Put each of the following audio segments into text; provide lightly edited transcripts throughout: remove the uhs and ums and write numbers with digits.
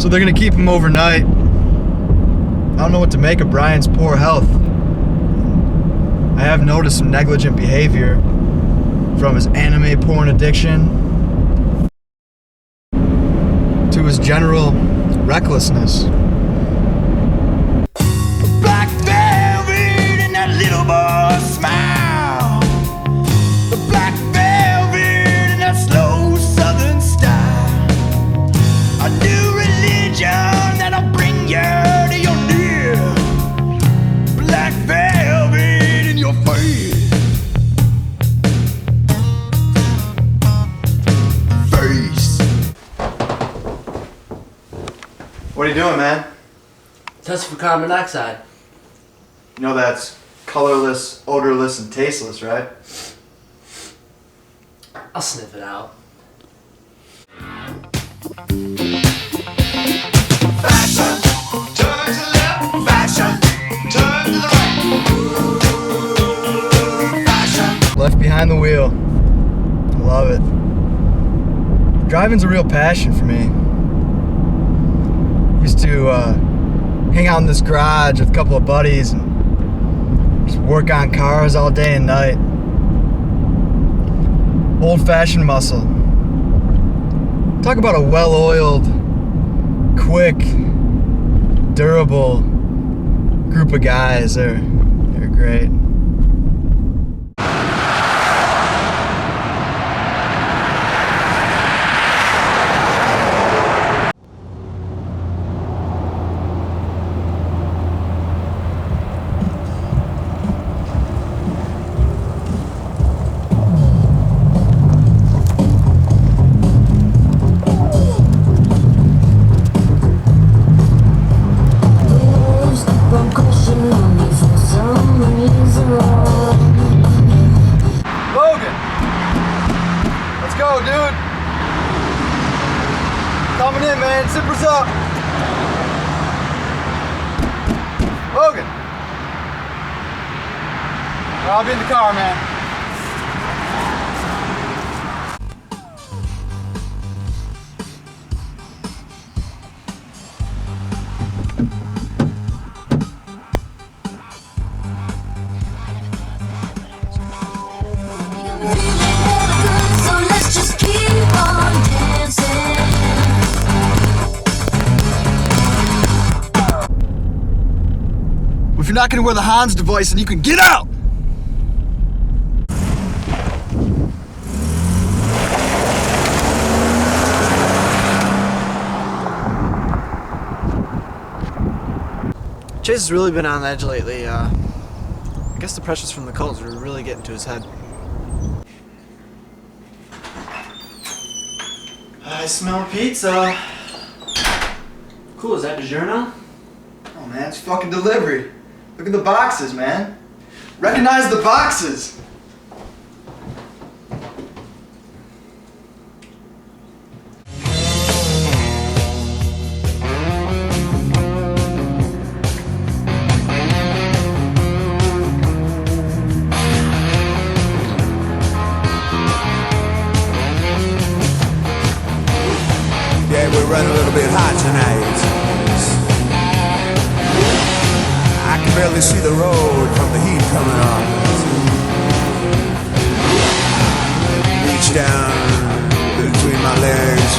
So they're gonna keep him overnight. I don't know what to make of Brian's poor health. I have noticed some negligent behavior from his anime porn addiction to his general recklessness. Black velvet and that little boy's smile. The black velvet and that slow southern style. A new religion that'll bring you to your near. Black velvet in your face. What are you doing, man? Test for carbon dioxide. You know that's colorless, odorless, and tasteless, right? I'll sniff it out. Fashion, turn to the left. Fashion, turn to the right. Fashion. Left behind the wheel. Love it. Driving's a real passion for me. Used to hang out in this garage with a couple of buddies and just work on cars all day and night. Old-fashioned muscle. Talk about a well-oiled, quick, durable group of guys. They're great. Logan! Let's go, dude! Coming in, man. Zippers up! Logan! I'll be in the car, man. If you're not gonna wear the Hans device, then you can get out! Chase has really been on edge lately. I guess the pressures from the colds are really getting to his head. I smell pizza. Cool, is that DiGiorno? Oh man, it's fucking delivery. Look at the boxes, man. Recognize the boxes. Yeah, we're running a little bit hot tonight. I can barely see the road from the heat coming on. Reach down between my legs,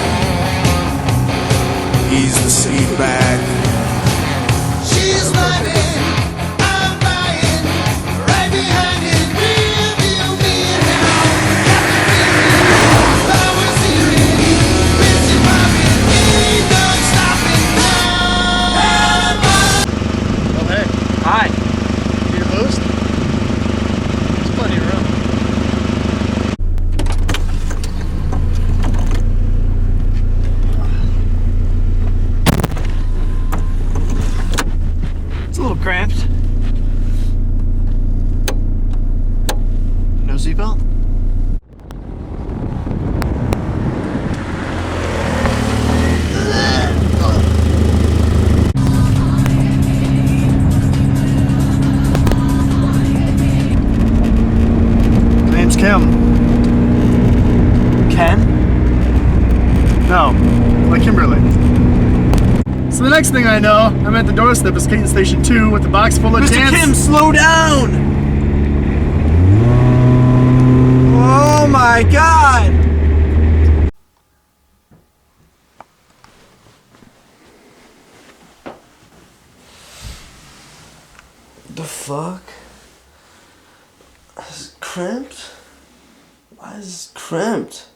ease the seat back. She's running, I'm buying, right behind it, rearview mirror. Power steering, busy popping, ain't no stopping now. Oh hey, Hi. need a boost? There's plenty of room. It's a little So the next thing I know, I'm at the doorstep of Skating Station 2 with the box full of Mr. dance. Kim, slow down! Oh my god! The fuck? This is crimped? Why is this crimped?